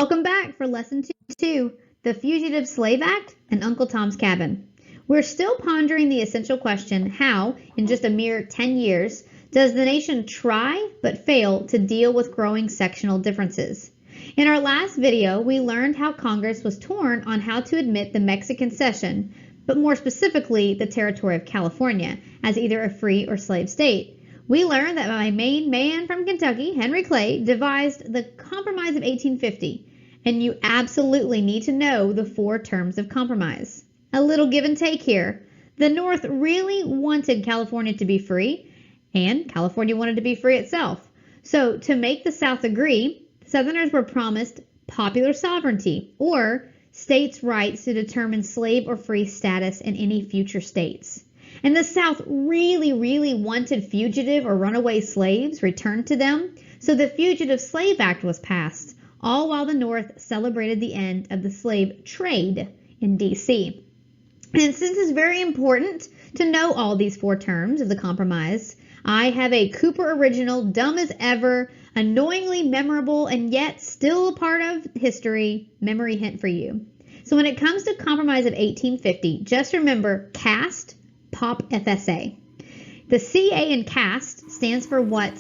Welcome back for Lesson 2, The Fugitive Slave Act and Uncle Tom's Cabin. We're still pondering the essential question, how, in just a mere 10 years, does the nation try but fail to deal with growing sectional differences? In our last video, we learned how Congress was torn on how to admit the Mexican cession, but more specifically, the territory of California, as either a free or slave state. We learned that my main man from Kentucky, Henry Clay, devised the Compromise of 1850, and you absolutely need to know the 4 terms of compromise. A little give and take here. The North really wanted California to be free, and California wanted to be free itself. So to make the South agree, Southerners were promised popular sovereignty, or states' rights to determine slave or free status in any future states. And the South really wanted fugitive or runaway slaves returned to them, so the Fugitive Slave Act was passed, all while the North celebrated the end of the slave trade in D.C. And since it's very important to know all these 4 terms of the compromise, I have a Cooper original, dumb as ever, annoyingly memorable, and yet still a part of history memory hint for you. So when it comes to Compromise of 1850, just remember CAST, Pop FSA. The CA in CAST stands for what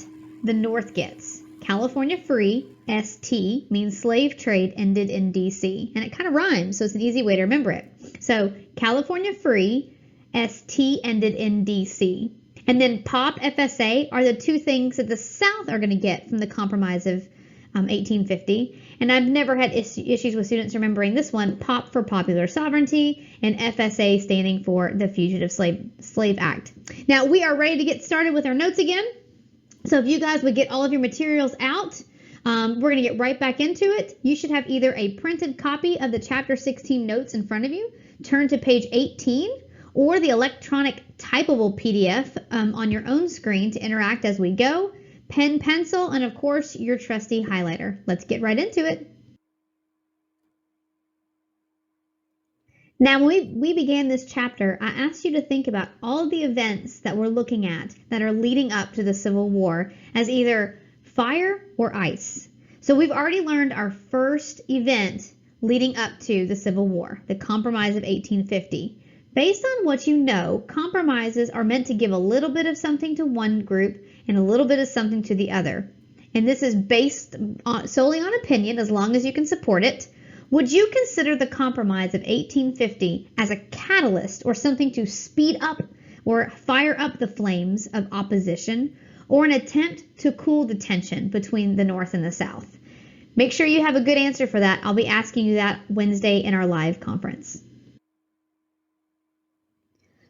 the North gets. California Free, ST, means slave trade ended in D.C. And it kind of rhymes, so it's an easy way to remember it. So California Free, ST ended in D.C. And then POP FSA are the 2 things that the South are going to get from the Compromise of 1850. And I've never had issues with students remembering this one, POP for Popular Sovereignty, and FSA standing for the Fugitive Slave Act. Now, we are ready to get started with our notes again. So if you guys would get all of your materials out, we're going to get right back into it. You should have either a printed copy of the Chapter 16 notes in front of you, turn to page 18, or the electronic typable PDF on your own screen to interact as we go. Pen, pencil, and of course, your trusty highlighter. Let's get right into it. Now, when we began this chapter, I asked you to think about all the events that we're looking at that are leading up to the Civil War as either fire or ice. So we've already learned our first event leading up to the Civil War, the Compromise of 1850. Based on what you know, compromises are meant to give a little bit of something to one group and a little bit of something to the other. And this is based solely on opinion, as long as you can support it. Would you consider the Compromise of 1850 as a catalyst or something to speed up or fire up the flames of opposition, or an attempt to cool the tension between the North and the South? Make sure you have a good answer for that. I'll be asking you that Wednesday in our live conference.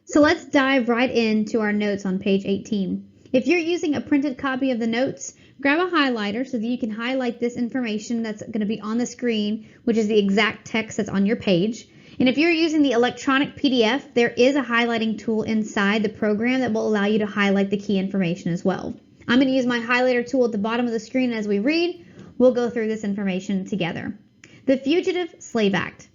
So let's dive right into our notes on page 18. If you're using a printed copy of the notes, grab a highlighter so that you can highlight this information that's going to be on the screen, which is the exact text that's on your page. And if you're using the electronic PDF, there is a highlighting tool inside the program that will allow you to highlight the key information as well. I'm going to use my highlighter tool at the bottom of the screen as we read. We'll go through this information together. The Fugitive Slave Act.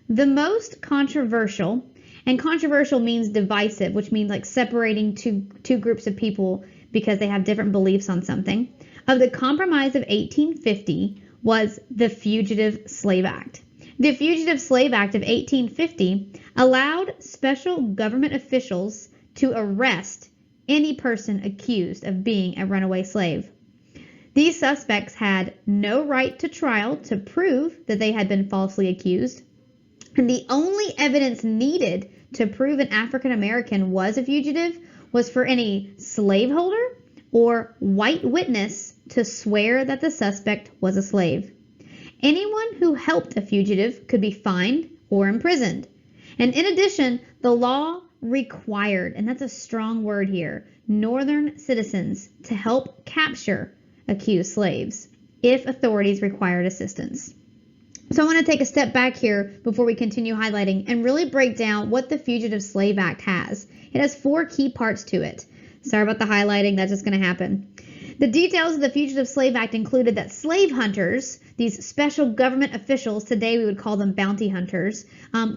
The most controversial, and controversial means divisive, which means like separating two groups of people because they have different beliefs on something, of the Compromise of 1850 was the Fugitive Slave Act. The Fugitive Slave Act of 1850 allowed special government officials to arrest any person accused of being a runaway slave. These suspects had no right to trial to prove that they had been falsely accused, and the only evidence needed to prove an African American was a fugitive was for any slaveholder or white witness to swear that the suspect was a slave. Anyone who helped a fugitive could be fined or imprisoned. And in addition, the law required, and that's a strong word here, Northern citizens to help capture accused slaves if authorities required assistance. So I want to take a step back here before we continue highlighting and really break down what the Fugitive Slave Act has. It has 4 key parts to it. Sorry about the highlighting, that's just going to happen. The details of the Fugitive Slave Act included that slave hunters, these special government officials, today we would call them bounty hunters,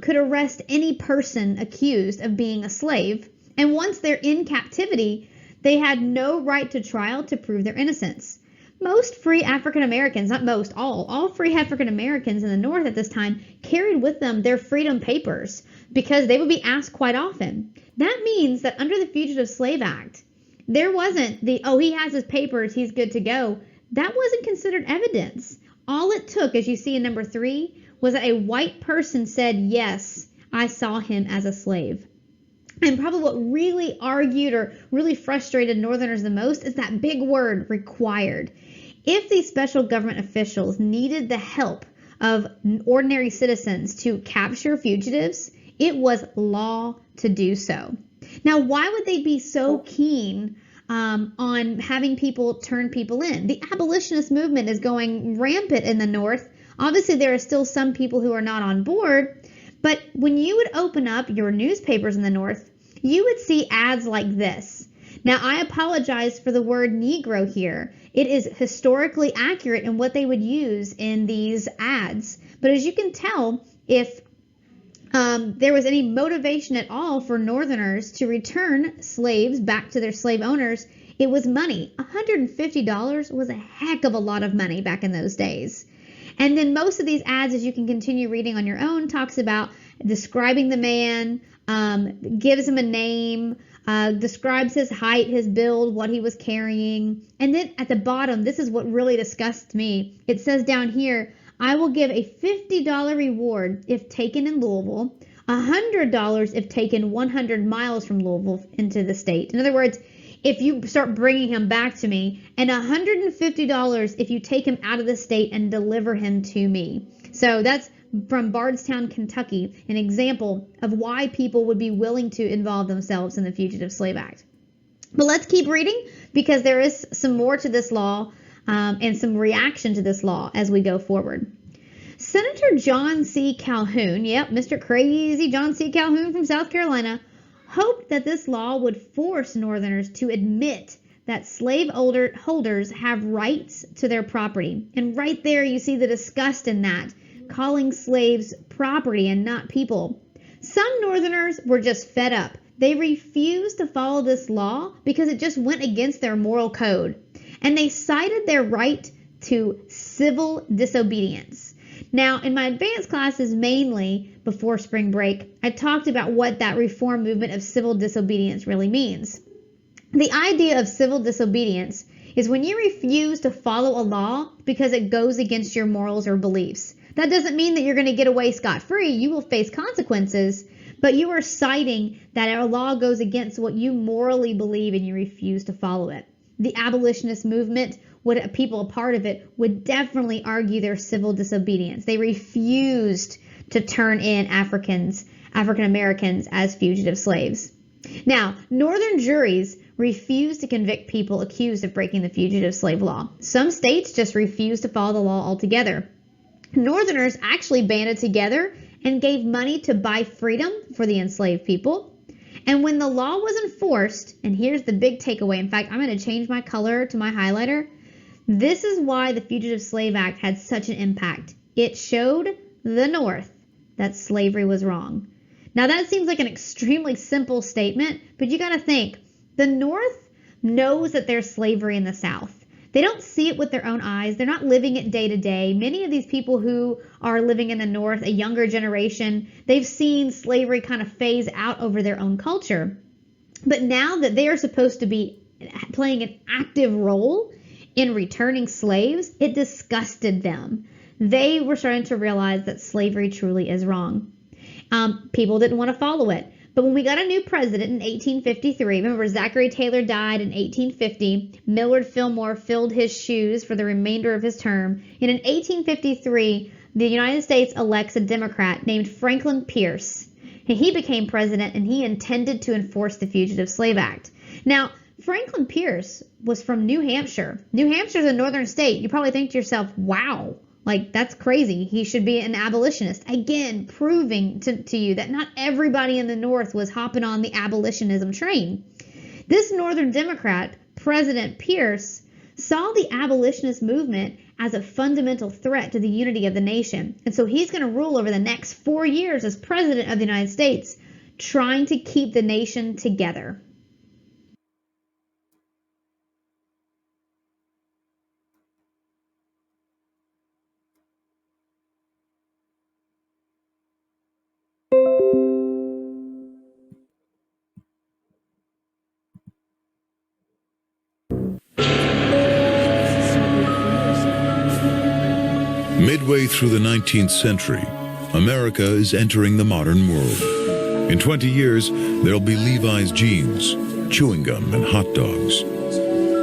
could arrest any person accused of being a slave. And once they're in captivity, they had no right to trial to prove their innocence. Most free African Americans, not most, all free African Americans in the North at this time carried with them their freedom papers because they would be asked quite often. That means that under the Fugitive Slave Act, there wasn't he has his papers, he's good to go. That wasn't considered evidence. All it took, as you see in number 3, was that a white person said, yes, I saw him as a slave. And probably what really argued or really frustrated Northerners the most is that big word, required. If these special government officials needed the help of ordinary citizens to capture fugitives, it was law to do so. Now, why would they be so keen on having people turn people in? The abolitionist movement is going rampant in the North. Obviously, there are still some people who are not on board, but when you would open up your newspapers in the North, you would see ads like this. Now, I apologize for the word Negro here. It is historically accurate in what they would use in these ads. But as you can tell, if there was any motivation at all for Northerners to return slaves back to their slave owners, it was money. $150 was a heck of a lot of money back in those days. And then most of these ads, as you can continue reading on your own, talks about describing the man, gives him a name, describes his height, his build, what he was carrying. And then at the bottom, this is what really disgusts me. It says down here, I will give a $50 reward if taken in Louisville, $100 if taken 100 miles from Louisville into the state. In other words, if you start bringing him back to me, and $150 if you take him out of the state and deliver him to me. So that's from Bardstown, Kentucky, an example of why people would be willing to involve themselves in the Fugitive Slave Act. But let's keep reading because there is some more to this law and some reaction to this law as we go forward. Senator John C. Calhoun, yep, Mr. Crazy John C. Calhoun from South Carolina, hoped that this law would force Northerners to admit that slave holders have rights to their property. And right there you see the disgust in that, calling slaves property and not people. Some Northerners were just fed up. They refused to follow this law because it just went against their moral code. And they cited their right to civil disobedience. Now, in my advanced classes, mainly before spring break, I talked about what that reform movement of civil disobedience really means. The idea of civil disobedience is when you refuse to follow a law because it goes against your morals or beliefs. That doesn't mean that you're going to get away scot-free. You will face consequences, but you are citing that a law goes against what you morally believe and you refuse to follow it. The abolitionist movement, people a part of it, would definitely argue their civil disobedience. They refused to turn in African Americans as fugitive slaves. Now, Northern juries refused to convict people accused of breaking the fugitive slave law. Some states just refused to follow the law altogether. Northerners actually banded together and gave money to buy freedom for the enslaved people. And when the law was enforced, and here's the big takeaway. In fact, I'm going to change my color to my highlighter. This is why the Fugitive Slave Act had such an impact. It showed the North that slavery was wrong. Now that seems like an extremely simple statement, but you got to think, the North knows that there's slavery in the South. They don't see it with their own eyes. They're not living it day to day. Many of these people who are living in the North, a younger generation, they've seen slavery kind of phase out over their own culture. But now that they are supposed to be playing an active role in returning slaves, it disgusted them. They were starting to realize that slavery truly is wrong. People didn't want to follow it. But when we got a new president in 1853, remember Zachary Taylor died in 1850, Millard Fillmore filled his shoes for the remainder of his term, and in 1853, the United States elects a Democrat named Franklin Pierce. And he became president, and he intended to enforce the Fugitive Slave Act. Now, Franklin Pierce was from New Hampshire. New Hampshire is a northern state. You probably think to yourself, wow, like that's crazy. He should be an abolitionist. Again, proving to you that not everybody in the North was hopping on the abolitionism train. This Northern Democrat, President Pierce, saw the abolitionist movement as a fundamental threat to the unity of the nation. And so he's going to rule over the next 4 years as president of the United States, trying to keep the nation together. Midway through the 19th century, America is entering the modern world. In 20 years, there'll be Levi's jeans, chewing gum, and hot dogs.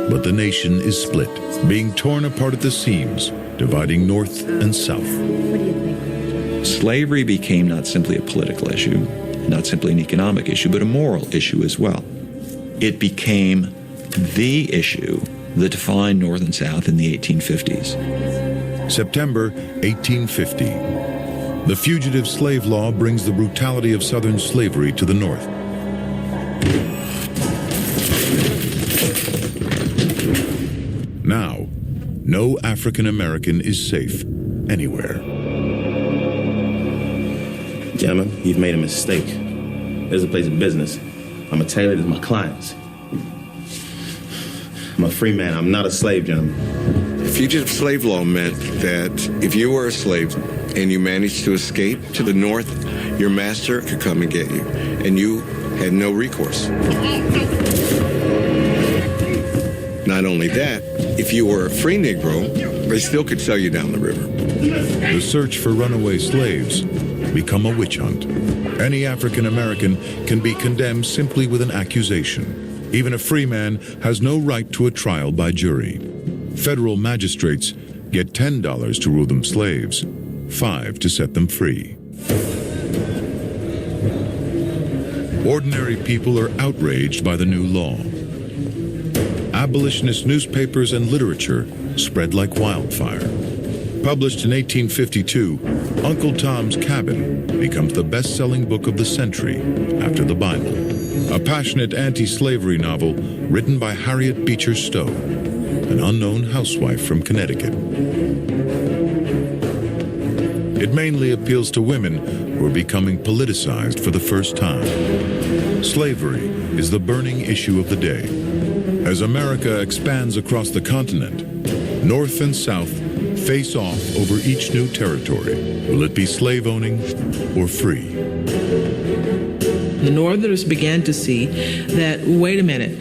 But the nation is split, being torn apart at the seams, dividing North and South. What do you think? Slavery became not simply a political issue, not simply an economic issue, but a moral issue as well. It became the issue that defined North and South in the 1850s. September 1850. The Fugitive Slave Law brings the brutality of Southern slavery to the North. Now, no African American is safe anywhere. Gentlemen, you've made a mistake. There's a place of business. I'm a tailor to my clients. I'm a free man. I'm not a slave, gentlemen. Fugitive slave law meant that if you were a slave and you managed to escape to the North, your master could come and get you, and you had no recourse. Not only that, if you were a free Negro, they still could sell you down the river. The search for runaway slaves become a witch hunt. Any African American can be condemned simply with an accusation. Even a free man has no right to a trial by jury. Federal magistrates get $10 to rule them slaves, $5 to set them free. Ordinary people are outraged by the new law. Abolitionist newspapers and literature spread like wildfire. Published in 1852, Uncle Tom's Cabin becomes the best-selling book of the century after the Bible. A passionate anti-slavery novel written by Harriet Beecher Stowe, an unknown housewife from Connecticut. It mainly appeals to women who are becoming politicized for the first time. Slavery is the burning issue of the day. As America expands across the continent, North and South face off over each new territory. Will it be slave-owning or free? The Northerners began to see that, wait a minute,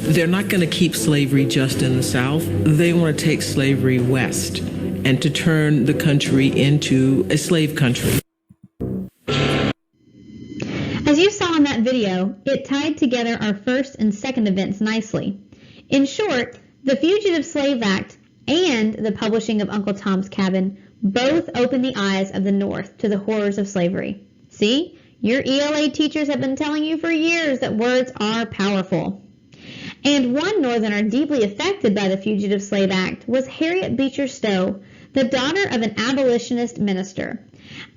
they're not going to keep slavery just in the South. They want to take slavery west and to turn the country into a slave country. As you saw in that video, it tied together our first and second events nicely. In short, the Fugitive Slave Act and the publishing of Uncle Tom's Cabin both opened the eyes of the North to the horrors of slavery. See, your ELA teachers have been telling you for years that words are powerful. And one Northerner deeply affected by the Fugitive Slave Act was Harriet Beecher Stowe, the daughter of an abolitionist minister.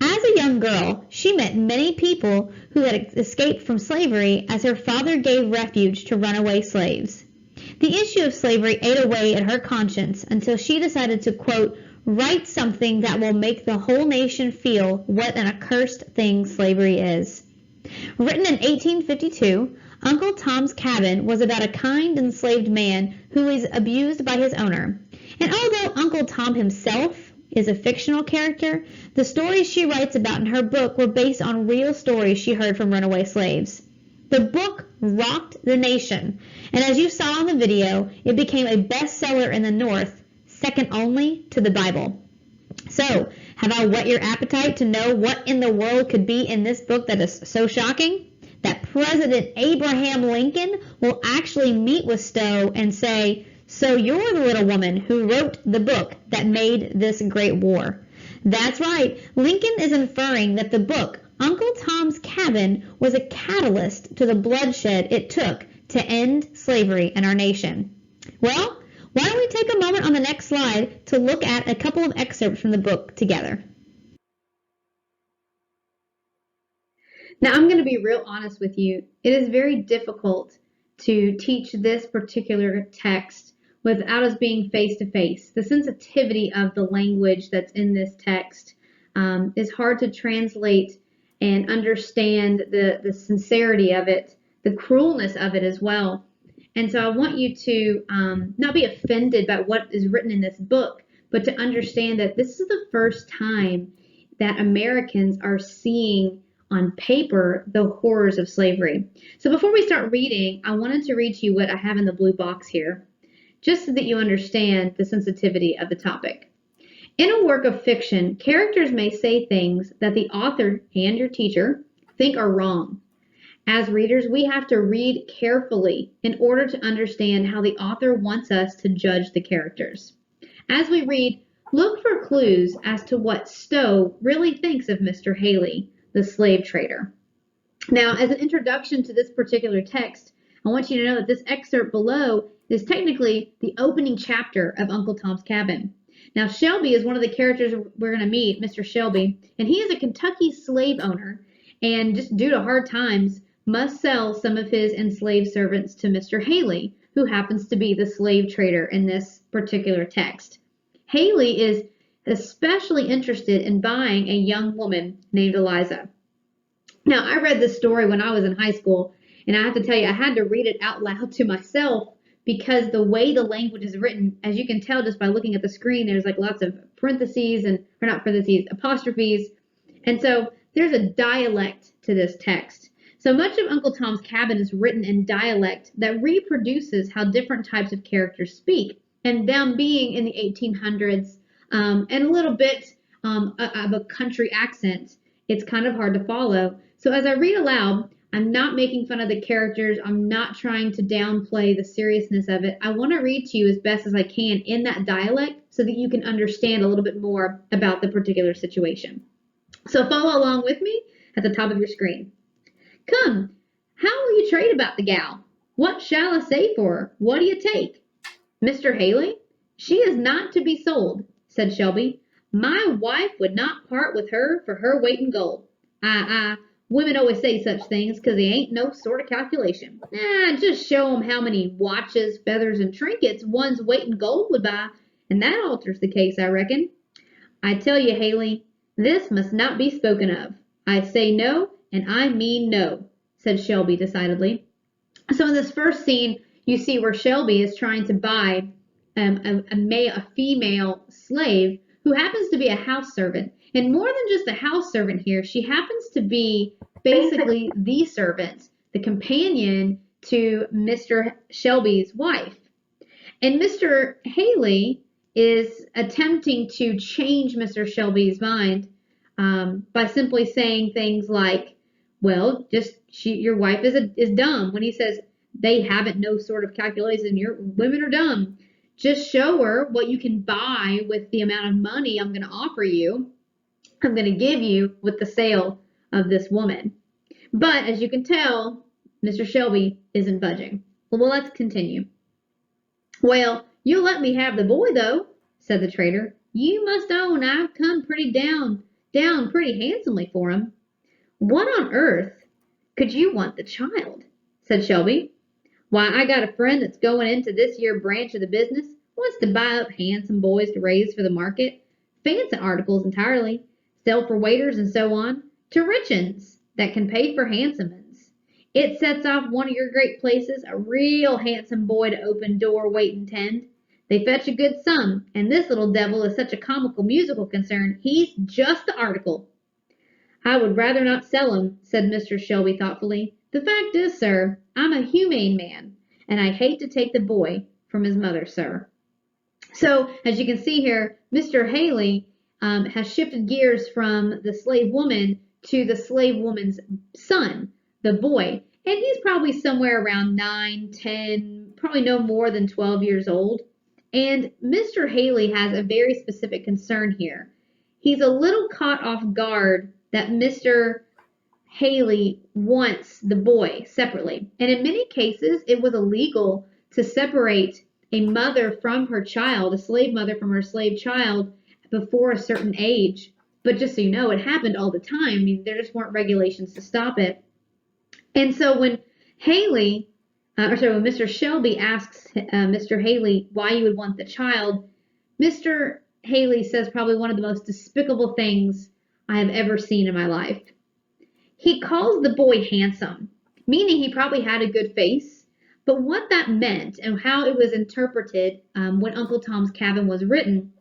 As a young girl, she met many people who had escaped from slavery as her father gave refuge to runaway slaves. The issue of slavery ate away at her conscience until she decided to, quote, write something that will make the whole nation feel what an accursed thing slavery is. Written in 1852, Uncle Tom's Cabin was about a kind enslaved man who was abused by his owner. And although Uncle Tom himself is a fictional character, the stories she writes about in her book were based on real stories she heard from runaway slaves. The book rocked the nation, and as you saw in the video, it became a bestseller in the North, second only to the Bible. So, have I whet your appetite to know what in the world could be in this book that is so shocking? That President Abraham Lincoln will actually meet with Stowe and say, so you're the little woman who wrote the book that made this great war. That's right, Lincoln is inferring that the book, Uncle Tom's Cabin, was a catalyst to the bloodshed it took to end slavery in our nation. Well, why don't we take a moment on the next slide to look at a couple of excerpts from the book together. Now, I'm going to be real honest with you. It is very difficult to teach this particular text without us being face-to-face. The sensitivity of the language that's in this text is hard to translate and understand the sincerity of it, the cruelness of it as well. And so I want you to not be offended by what is written in this book, but to understand that this is the first time that Americans are seeing on paper the horrors of slavery. So before we start reading, I wanted to read to you what I have in the blue box here, just so that you understand the sensitivity of the topic. In a work of fiction, characters may say things that the author and your teacher think are wrong. As readers, we have to read carefully in order to understand how the author wants us to judge the characters. As we read, look for clues as to what Stowe really thinks of Mr. Haley, the slave trader. Now, as an introduction to this particular text, I want you to know that this excerpt below is technically the opening chapter of Uncle Tom's Cabin. Now, Shelby is one of the characters we're going to meet, Mr. Shelby, and he is a Kentucky slave owner, and just due to hard times, must sell some of his enslaved servants to Mr. Haley, who happens to be the slave trader in this particular text. Haley is especially interested in buying a young woman named Eliza. Now, I read this story when I was in high school, and I have to tell you, I had to read it out loud to myself because the way the language is written, as you can tell just by looking at the screen, there's like lots of parentheses or not parentheses, apostrophes. And so there's a dialect to this text. So much of Uncle Tom's Cabin is written in dialect that reproduces how different types of characters speak. And them being in the 1800s and a little bit of a country accent, it's kind of hard to follow. So as I read aloud, I'm not making fun of the characters. I'm not trying to downplay the seriousness of it. I want to read to you as best as I can in that dialect so that you can understand a little bit more about the particular situation. So follow along with me at the top of your screen. Come, how will you trade about the gal? What shall I say for her? What do you take? Mr. Haley, she is not to be sold, said Shelby. My wife would not part with her for her weight in gold. Women always say such things because they ain't no sort of calculation. Just show 'em how many watches, feathers, and trinkets one's weight in gold would buy, and that alters the case, I reckon. I tell you, Haley, this must not be spoken of. I say no, and I mean no, said Shelby decidedly. So in this first scene, you see where Shelby is trying to buy a female slave who happens to be a house servant. And more than just a house servant here, she happens to be basically the servant, the companion to Mr. Shelby's wife. And Mr. Haley is attempting to change Mr. Shelby's mind by simply saying things like, well, your wife is dumb. When he says they haven't no sort of calculation, your women are dumb. Just show her what you can buy with the amount of money I'm going to offer you. I'm going to give you with the sale of this woman. But as you can tell, Mr. Shelby isn't budging. Well, let's continue. Well, you'll let me have the boy, though, said the trader. You must own I've come pretty down pretty handsomely for him. What on earth could you want the child? Said Shelby. Why, I got a friend that's going into this year branch of the business, wants to buy up handsome boys to raise for the market, fancy articles entirely, sell for waiters and so on, to rich uns that can pay for handsome uns. It sets off one of your great places, a real handsome boy to open door, wait, and tend. They fetch a good sum, and this little devil is such a comical musical concern, he's just the article. I would rather not sell him, said Mr. Shelby thoughtfully. The fact is, sir, I'm a humane man, and I hate to take the boy from his mother, sir. So, as you can see here, Mr. Haley has shifted gears from the slave woman to the slave woman's son, the boy. And he's probably somewhere around 9, 10, probably no more than 12 years old. And Mr. Haley has a very specific concern here. He's a little caught off guard that Mr. Haley wants the boy separately. And in many cases, it was illegal to separate a mother from her child, a slave mother from her slave child, before a certain age. But just so you know, it happened all the time. I mean, there just weren't regulations to stop it. And so when when Mr. Shelby asks Mr. Haley why you would want the child, Mr. Haley says probably one of the most despicable things I have ever seen in my life. He calls the boy handsome, meaning he probably had a good face. But what that meant and how it was interpreted when Uncle Tom's Cabin was written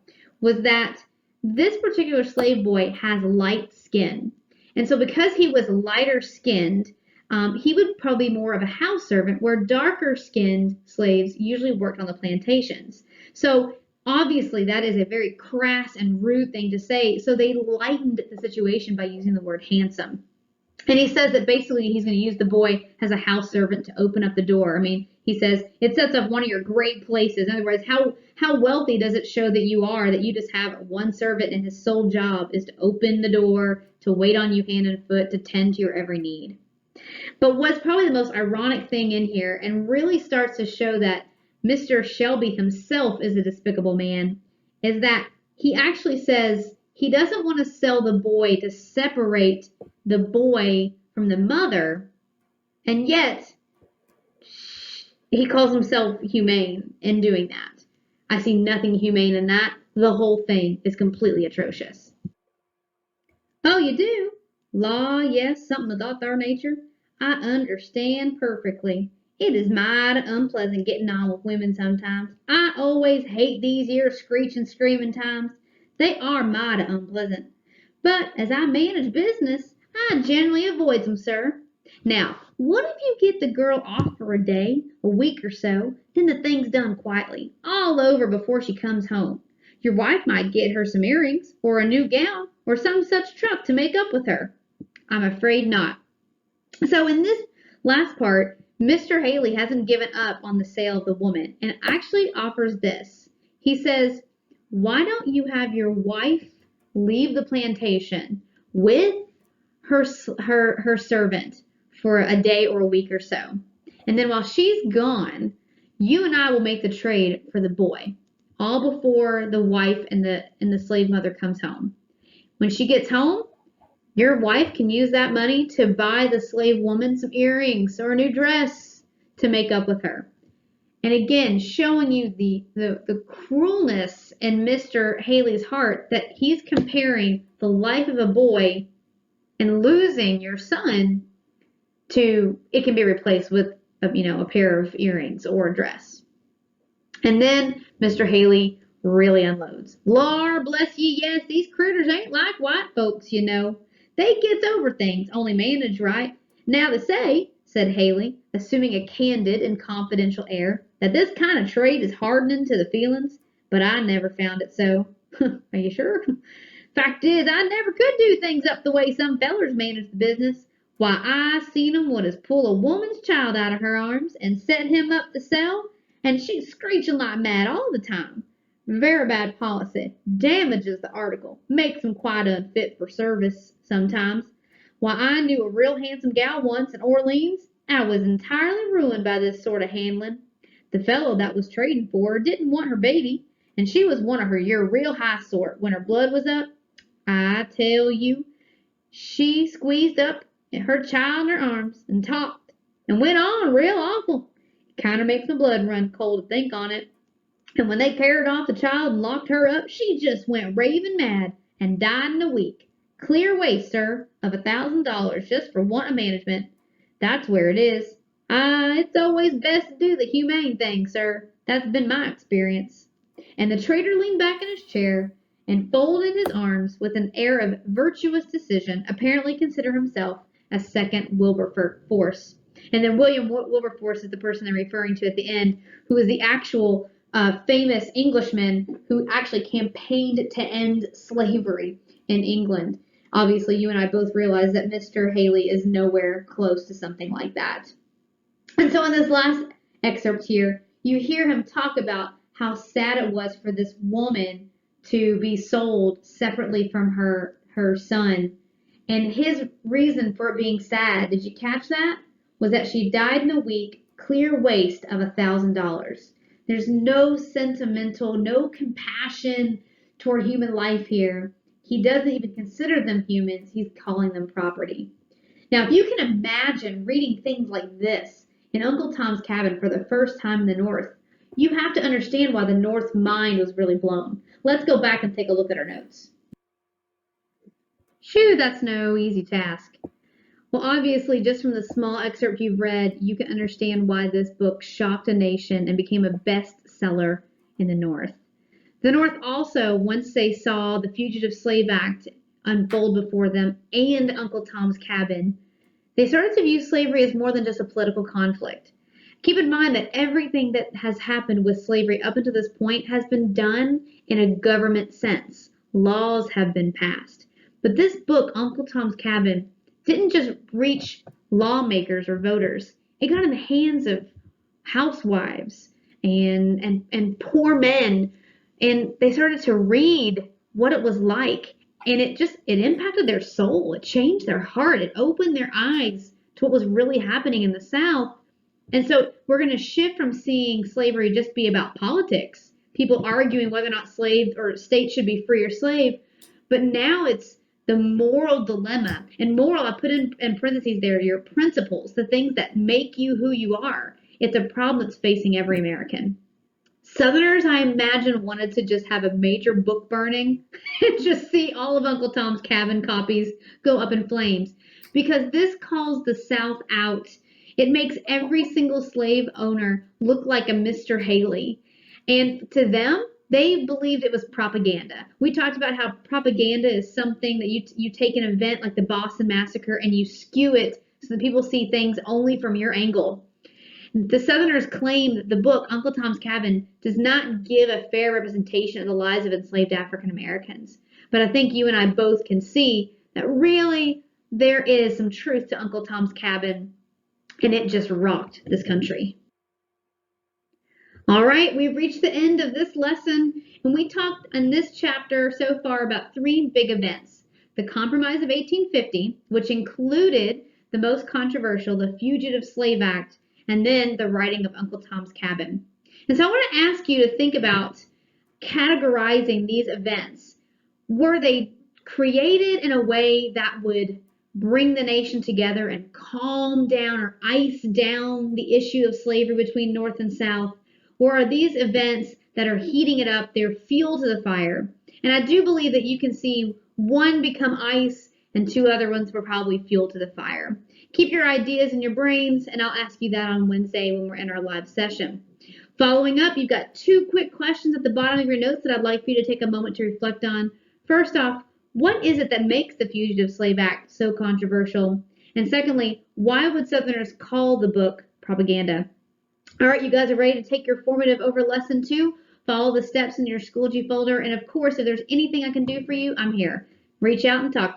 was that this particular slave boy has light skin. And so because he was lighter skinned, he would probably be more of a house servant, where darker skinned slaves usually worked on the plantations. So Obviously, that is a very crass and rude thing to say, so they lightened the situation by using the word handsome. And he says that basically he's going to use the boy as a house servant to open up the door. I mean, he says it sets up one of your great places. In other words, how wealthy does it show that you are that you just have one servant and his sole job is to open the door, to wait on you hand and foot, to tend to your every need. But what's probably the most ironic thing in here and really starts to show that Mr. Shelby himself is a despicable man is that he actually says he doesn't want to sell the boy to separate the boy from the mother, and yet he calls himself humane in doing that. I see nothing humane in that. The whole thing is completely atrocious. Oh, you do? Law, yes, something of that there nature. I understand perfectly. It is mighty unpleasant getting on with women sometimes. I always hate these here screeching, screaming times. They are mighty unpleasant. But as I manage business, I generally avoid them, sir. Now, what if you get the girl off for a day, a week or so, then the thing's done quietly, all over before she comes home? Your wife might get her some earrings, or a new gown, or some such truck to make up with her. I'm afraid not. So in this last part, Mr. Haley hasn't given up on the sale of the woman and actually offers this. He says, why don't you have your wife leave the plantation with her servant for a day or a week or so. And then while she's gone, you and I will make the trade for the boy, all before the wife and the slave mother comes home. When she gets home, your wife can use that money to buy the slave woman some earrings or a new dress to make up with her. And again, showing you the cruelness in Mr. Haley's heart that he's comparing the life of a boy and losing your son to it can be replaced with a pair of earrings or a dress. And then Mr. Haley really unloads. Lord bless ye, yes, these critters ain't like white folks, you know. They gets over things, only managed right. Now they say, said Haley, assuming a candid and confidential air, that this kind of trade is hardening to the feelings, but I never found it so. Are you sure? Fact is, I never could do things up the way some fellers manage the business. Why, I seen 'em would as pull a woman's child out of her arms and set him up to sell, and she's screeching like mad all the time. Very bad policy. Damages the article. Makes 'em quite unfit for service sometimes. Why, I knew a real handsome gal once in Orleans. I was entirely ruined by this sort of handling. The fellow that was trading for her didn't want her baby, and she was one of your real high sort. When her blood was up, I tell you, she squeezed up her child in her arms and talked and went on real awful. It kind of makes my blood run cold to think on it. And when they carried off the child and locked her up, she just went raving mad and died in a week. Clear waste, sir, of $1,000 just for want of management. That's where it is. It's always best to do the humane thing, sir. That's been my experience. And the trader leaned back in his chair and folded his arms with an air of virtuous decision, apparently consider himself a second Wilberforce. And then William Wilberforce is the person they're referring to at the end, who is the actual famous Englishman who actually campaigned to end slavery in England. Obviously, you and I both realize that Mr. Haley is nowhere close to something like that. And so in this last excerpt here, you hear him talk about how sad it was for this woman to be sold separately from her son. And his reason for it being sad, did you catch that? Was that she died in a week, clear waste of $1,000. There's no sentimental, no compassion toward human life here. He doesn't even consider them humans. He's calling them property. Now, if you can imagine reading things like this in Uncle Tom's Cabin for the first time in the North, you have to understand why the North's mind was really blown. Let's go back and take a look at our notes. Shoo, that's no easy task. Well, obviously, just from the small excerpt you've read, you can understand why this book shocked a nation and became a bestseller in the North. The North also, once they saw the Fugitive Slave Act unfold before them and Uncle Tom's Cabin, they started to view slavery as more than just a political conflict. Keep in mind that everything that has happened with slavery up until this point has been done in a government sense. Laws have been passed. But this book, Uncle Tom's Cabin, didn't just reach lawmakers or voters. It got in the hands of housewives and poor men, and they started to read what it was like, and it impacted their soul. It changed their heart. It opened their eyes to what was really happening in the South. And so we're going to shift from seeing slavery just be about politics, people arguing whether or not slaves or states should be free or slave, but now it's the moral dilemma. And moral, I put in parentheses there, your principles, the things that make you who you are. It's a problem that's facing every American. Southerners, I imagine, wanted to just have a major book burning and just see all of Uncle Tom's Cabin copies go up in flames, because this calls the South out. It makes every single slave owner look like a Mr. Haley. And to them, they believed it was propaganda. We talked about how propaganda is something that you take an event like the Boston Massacre and you skew it so that people see things only from your angle. The Southerners claim that the book, Uncle Tom's Cabin, does not give a fair representation of the lives of enslaved African Americans. But I think you and I both can see that really there is some truth to Uncle Tom's Cabin, and it just rocked this country. All right, we've reached the end of this lesson, and we talked in this chapter so far about three big events. The Compromise of 1850, which included the most controversial, the Fugitive Slave Act, and then the writing of Uncle Tom's Cabin. And so I want to ask you to think about categorizing these events. Were they created in a way that would bring the nation together and calm down or ice down the issue of slavery between North and South? Or are these events that are heating it up, they're fuel to the fire? And I do believe that you can see one become ice and two other ones were probably fuel to the fire. Keep your ideas in your brains, and I'll ask you that on Wednesday when we're in our live session. Following up, you've got two quick questions at the bottom of your notes that I'd like for you to take a moment to reflect on. First off, what is it that makes the Fugitive Slave Act so controversial? And secondly, why would Southerners call the book propaganda? All right, you guys are ready to take your formative over lesson 2. Follow the steps in your Schoology folder. And of course, if there's anything I can do for you, I'm here. Reach out and talk to me.